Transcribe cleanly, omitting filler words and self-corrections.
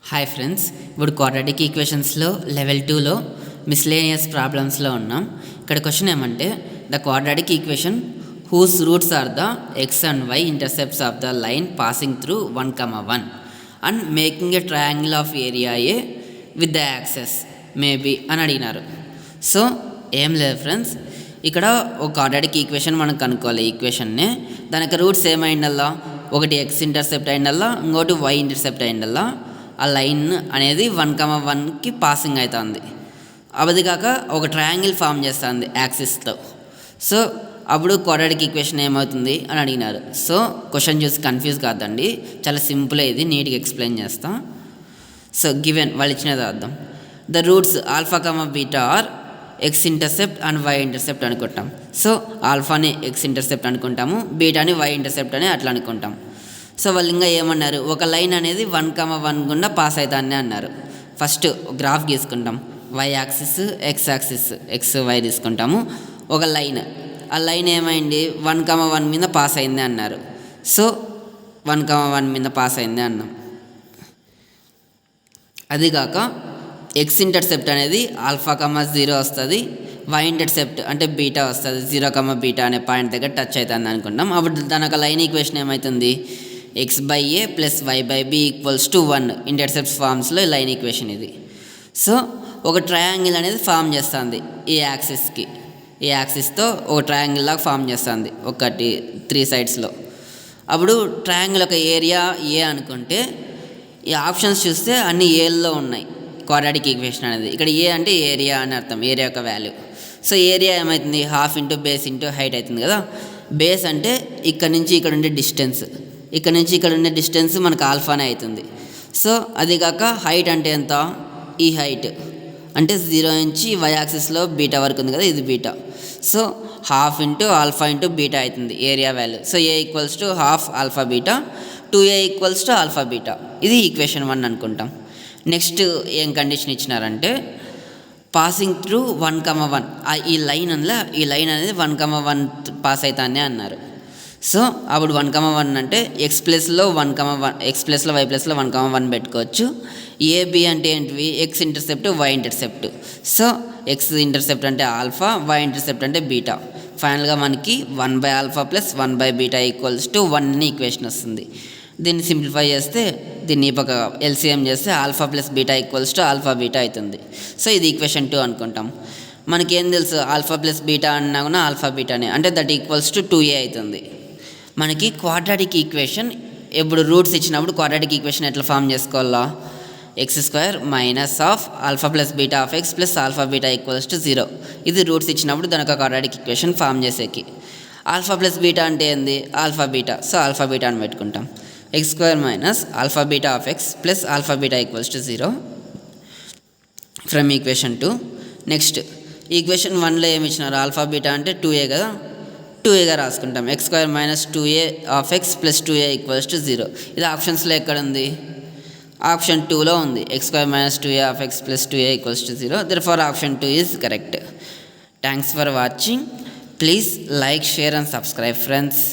Hi friends, ఇప్పుడు quadratic ఈక్వేషన్స్లో level 2లో మిస్లేనియస్ ప్రాబ్లమ్స్లో ఉన్నాం. ఇక్కడ క్వశ్చన్ ఏమంటే the quadratic equation whose roots are the x and y intercepts of the line passing through 1,1 and making a triangle of area A with the axes maybe అని అడిగినారు. So ఏం లేదు friends, ఇక్కడ ఒక క్వాడ్రాటిక్ ఈక్వేషన్ మనం కనుక్కోవాలి. ఈక్వేషన్నే దానికి roots ఏమైండల్లా, ఒకటి ఎక్స్ ఇంటర్సెప్ట్ అయిండల్లా, ఇంకోటి వై ఇంటర్సెప్ట్ అయిండల్లా. ఆ లైన్ అనేది 1,1కి పాసింగ్ అవుతుంది. అది కాక ఒక ట్రయాంగిల్ ఫామ్ చేస్తుంది యాక్సిస్తో. సో అప్పుడు క్వాడ్రాటిక్ ఈక్వేషన్ ఏమవుతుంది అని అడిగినారు. సో క్వశ్చన్ చూసి కన్ఫ్యూజ్ కాదండి, చాలా సింపుల్. ఇది నీట్గా ఎక్స్ప్లెయిన్ చేస్తాం. సో గివెన్ వాళ్ళు ఇచ్చినది అర్థం. The roots alpha comma beta are x intercept and y intercept అనుకుంటాం. సో ఆల్ఫాని ఎక్స్ ఇంటర్సెప్ట్ అనుకుంటాము, బీటాని వై ఇంటర్సెప్ట్ అని అట్లా అనుకుంటాం. సో వాళ్ళు ఇంకా ఏమన్నారు, ఒక లైన్ అనేది 1,1 గుండా పాస్ అవుతానే అన్నారు. ఫస్ట్ గ్రాఫ్ గీసుకుంటాం. Y axis, X axis, X Y తీసుకుంటాము. ఒక లైన్, ఆ లైన్ ఏమైంది 1,1 మీద పాస్ అయింది అన్నారు. సో 1,1 మీద పాస్ అయింది అన్నాం. అదిగాక ఎక్స్ ఇంటర్సెప్ట్ అనేది ఆల్ఫా కమా 0 వస్తుంది, వై ఇంటర్సెప్ట్ అంటే బీటా వస్తుంది. 0, బీటా అనే పాయింట్ దగ్గర టచ్ అవుతుంది అనుకుంటాం. అప్పుడు దానికి లైన్ ఈక్వేషన్ ఏమవుతుంది, X by A plus Y by B equals to 1 intercepts ఫార్మ్స్లో లైన్ ఈక్వేషన్ ఇది. సో ఒక ట్రయాంగిల్ అనేది ఫామ్ చేస్తుంది ఈ యాక్సిస్కి. ఈ యాక్సిస్తో ఒక ట్రయాంగిల్ లాగా ఫామ్ చేస్తుంది, ఒకటి 3 సైడ్స్లో. అప్పుడు ట్రయాంగిల్ ఒక ఏరియా ఏ అనుకుంటే ఈ ఆప్షన్స్ చూస్తే అన్ని ఏల్లో ఉన్నాయి. క్వాడ్రాటిక్ ఈక్వేషన్ అనేది ఇక్కడ ఏ అంటే ఏరియా అని అర్థం, ఏరియా యొక్క వాల్యూ. సో ఏరియా ఏమవుతుంది, half into base into height అవుతుంది కదా. బేస్ అంటే ఇక్కడ నుంచి ఇక్కడ ఉండే డిస్టెన్స్, ఇక్కడ నుంచి ఇక్కడ ఉండే డిస్టెన్స్ మనకు ఆల్ఫానే అవుతుంది. సో అది కాక హైట్ అంటే ఎంత, ఈ హైట్ అంటే 0 నుంచి వై యాక్సిస్లో బీటా వరకు ఉంది కదా, ఇది beta. So half into alpha into beta అవుతుంది area value. So A equals to half alpha beta, 2a equals to alpha beta. ఇది ఈక్వేషన్ 1 అనుకుంటాం. నెక్స్ట్ ఏం కండిషన్ ఇచ్చినారంటే పాసింగ్ త్రూ 1,1 ఈ లైన్ అనేది 1,1 పాస్ అవుతానే అన్నారు. సో అప్పుడు 1,1 అంటే ఎక్స్ ప్లస్లో 1,1, ఎక్స్ ప్లస్లో వై ప్లస్లో 1,1 పెట్టుకోవచ్చు. ఏబి అంటే ఏంటివి, x intercept y intercept. So x intercept అంటే ఆల్ఫా, వై ఇంటర్సెప్ట్ అంటే బీటా. ఫైనల్గా మనకి 1/α ప్లస్ 1/β ఈక్వల్స్ టు 1 ఈక్వేషన్ వస్తుంది. దీన్ని సింప్లిఫై చేస్తే, దీన్ని పక్క ఎల్సిఎం చేస్తే alpha plus beta equals to alpha beta అవుతుంది. సో ఇది ఈక్వేషన్ 2 అనుకుంటాం. మనకేం తెలుసు, ఆల్ఫా ప్లస్ బీటా అన్నా కూడా ఆల్ఫా బీటానే, అంటే దట్ ఈక్వల్స్ టు 2a అవుతుంది. మనకి క్వాడ్రాటిక్ ఈక్వేషన్ ఎప్పుడు రూట్స్ ఇచ్చినప్పుడు క్వాడ్రాటిక్ ఈక్వేషన్ ఎట్లా ఫామ్ చేసుకోవాలా, x² minus of alpha plus beta of X plus alpha beta equals to 0. ఇది రూట్స్ ఇచ్చినప్పుడు దానికి క్వాడ్రాటిక్ ఈక్వేషన్ ఫామ్ చేసేకి. ఆల్ఫా ప్లస్ బీటా అంటే ఏంది, alpha beta. So alpha beta అని పెట్టుకుంటాం. x² minus alpha beta of X plus alpha beta equals to 0 from equation 2. Next equation 1లో ఏమి ఇచ్చినారు, ఆల్ఫా బీటా అంటే 2a కదా, 2aగా రాసుకుంటాం. x² minus 2a of X plus 2a equals to 0. ఇది ఆప్షన్స్లో ఎక్కడ ఉంది, ఆప్షన్ 2లో ఉంది. x² minus 2a of X plus 2a equals to 0. therefore option 2 is correct. Thanks for watching. Please like, share and subscribe friends.